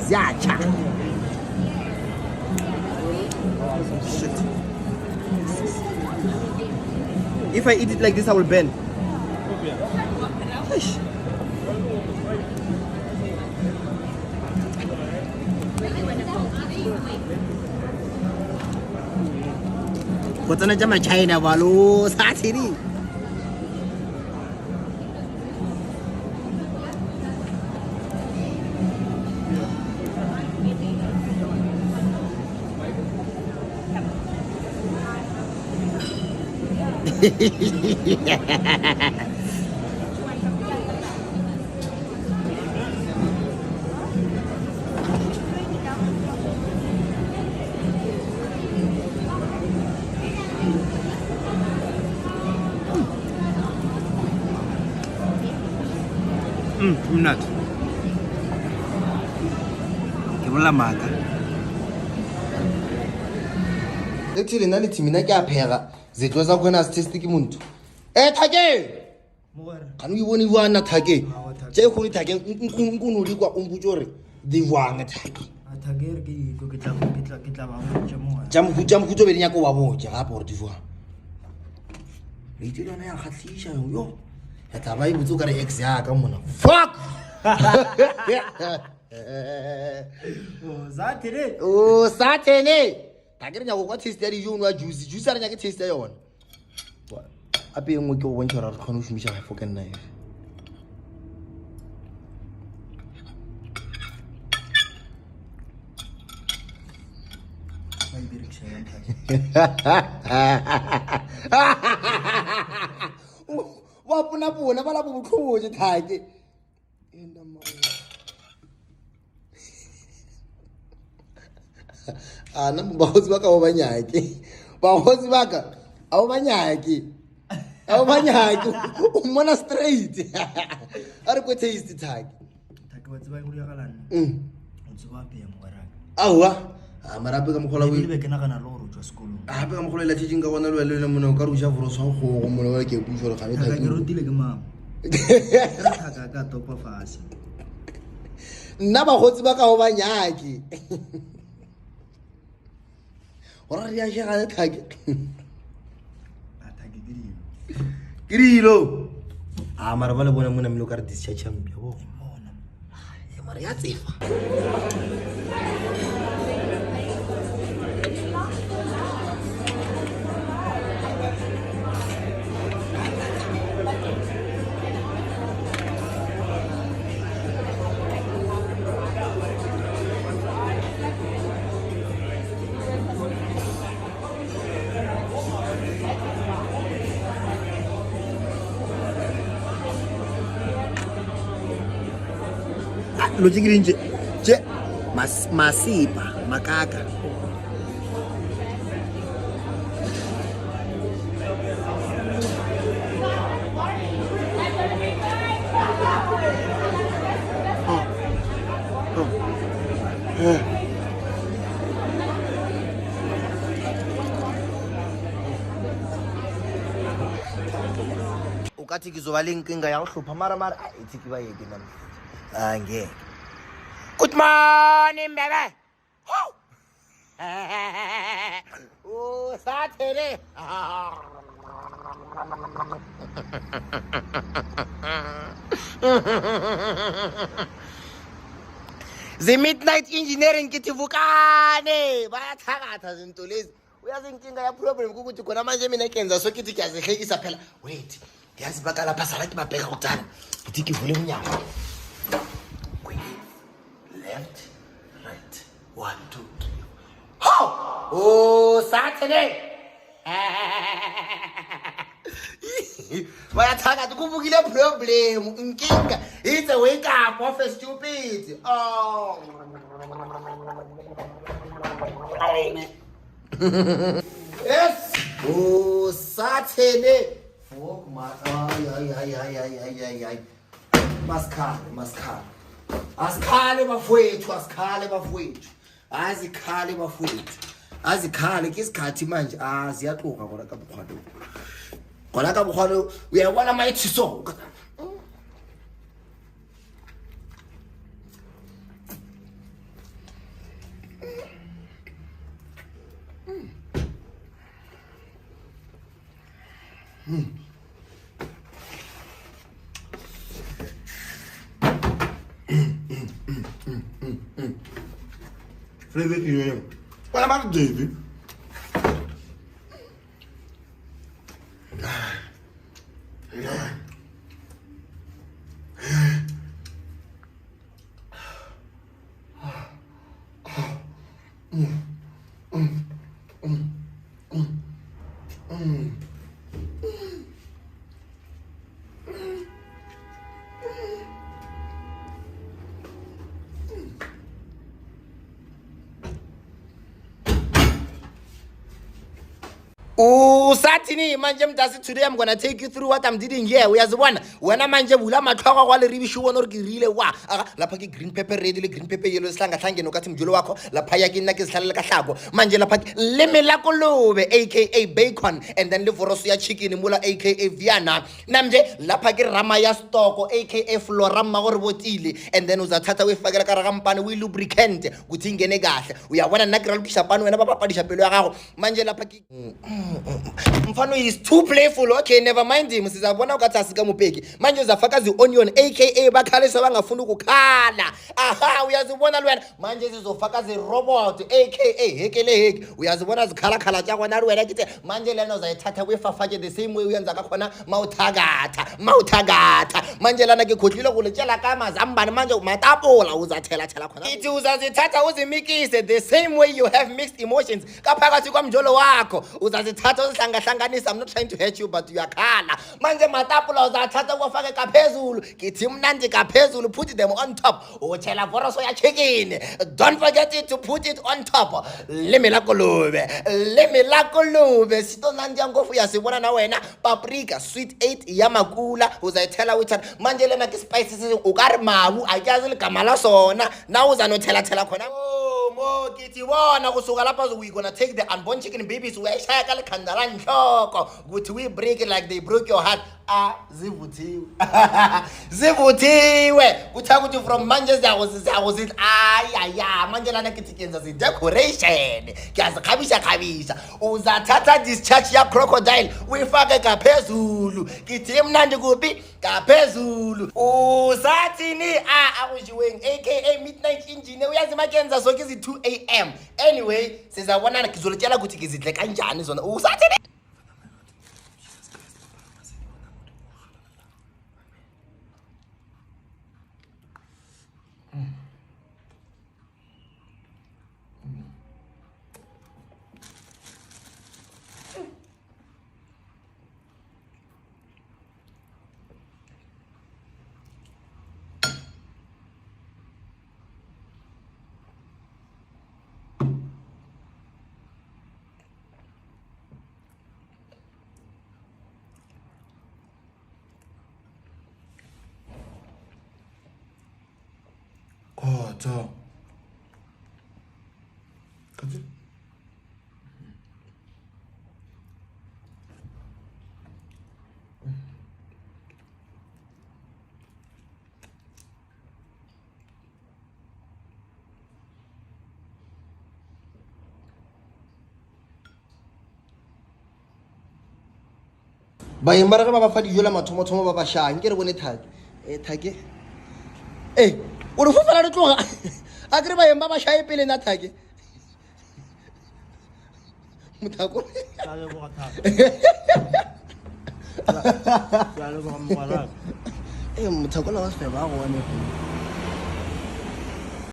ziyatsha. Shit. If I eat it like this, I will burn. Eish. What's on a China Valo Satiri? I'm not. Ke maka. Actually nna le thimina ke a phega zetlo za khona se test ke muntu. Thake. Kan o bone bana thake. Tse go thake nkunu di kwa umputso re di bwana thake. Thake ke go ke tla ba mo. Jam go tso be nya ko ba botja ga bo di bwana. Le dilwana ya khatlisha yo. Ya taba e botso ka re ex ya ka mona. Fuck. Oh, Saturday. Take re nya go kwa taste ya dijo nwa juice. Juice a re nya ke taste ya yona. Ape engwe ke go bontsha ra re khona o shumisha ga fork and knife. Wa pona ba la bo botlhoje thake. Enda mo. Ana mbahozi baka o banyake. Bahozi baka a o banyake. A o banyake. O mona straight. Are go taste thake. Thake wa tseba go ya galana. O tseba pe mo ra. Awa. Marape ka mokgola o ile be ke na kana lo ro tswa sekolo. A be ka mokgola la tshing ka bona le mona ka rusha voro sa go mona wa ke butso re ga Thake ke rutile ke mama. Thaka ka topa fase. Nna ba gotsi ba ka o banyake. Ora ri a jega thake. Thake ke dilo. Mara ba le bona mona mlo ka re discharge bo. Bona. Mara ya tsefa. Lo tsikiri nje masipa makaka ukathi kizoba lenkinga ya uhlupha mara ithi kiba yeke nami angeke. Good morning, baby. Oh, Saturday. The midnight engineering kitivukane. Bayathakatha zinto lezi. Uyazi inkinga ya problem ukuthi khona manje mina kenza so kithi kuyazehekisa phela. Wait. Yazi bakala phasala ke babheka kutsana. Kithi kivule umnyango. Left, right, 1, 2, 3. Ho! Oh, Saturday. Bayathakatha kubukile problem inkinga. It's a wake up of a stupid. Oh. Yes. Oh, Saturday. Oh, my. Ay. Mascale. Asikhale bafowethu. Azikhale ke isikhathi manje ziyaxoka kona ka bukhwalo. Kona ka bukhwalo uyabona mayithiso. Flavor you. What about David? Usatini manje mtasi, today I'm gonna take you through what I'm doing here. Uyazibona wena manje bula matlhoko kwale ribisho wona ke rile wa lapha ke green pepper red le green pepper yellow sihlanga hlangene ukathi mjulo wakho lapha ya ke nna ke sihlalela kahlako manje lapha le melakolobe aka bacon and then le voroso ya chicken mula aka viana namje lapha ke rama ya stoko aka flora magore botile and then uzathatha uyifakela ka ragampane uyi lubricant kuthi ingene kahle uyabona natural kishapani wena baba padisha pelo ya gago manje lapha ke mfano is too playful. Okay, never mind him. Sizabona ukuthi asika mupeki manje uzafaka zi-onion aka bakhalisa bangafuna ukukhala. Aha, uyazibona lwena manje sizofaka zi-robot aka hekele heki uyazibona zikhala tya kwana wena kithi manje lena uzayithatha kwefafatshe the same way uyenza kakhona mawuthakatha manje lana ke khotlile go letshela ka mazambane manje matapola uzathela khona ithi uzazithatha uzimikise the same way you have mixed emotions kaphakathi kwamjolo wakho uzazithatha uzihlanganisa. I'm not trying to hurt you but uyakhala manje matapula uzathatha kwafake kaphezulu kithi mnandi kaphezulu put them on top uchela voroso ya chicken don't forget it to put it on top lemi la kolobe sito nandi ngofu yasibona na wena paprika sweet 8 ya makula uzayithela withat manje lena ke spices ukari mabu akyazi ligama la sona na uzanothela khona mo kithi bona kusuka lapha we gonna take the unborn chicken babies uyashaya ka likhanda la nhloko kuthi we break it like they broke your heart. Zivuthiwe kuthi ukuthi from manje ziyakuzithi ayaya manje lana kithi kenza decoration kuyazikhabisha uzathatha discharge ya crocodile uyifake kaphezulu kithi mnandi kuphi kaphezulu usathini akushiweng aka midnight engine uyazimakenza sonke izi 2 am. Anyway sizabonana ngizolitshela ukuthi ngizidle kanjani zona usathini. So ba yembara ga ba fa dijo la mathomo ba ba shang ke re bone thake o re fofela re tloga a kere ba yemba ba shae pele na thake mothako mothako la wa se ba go ne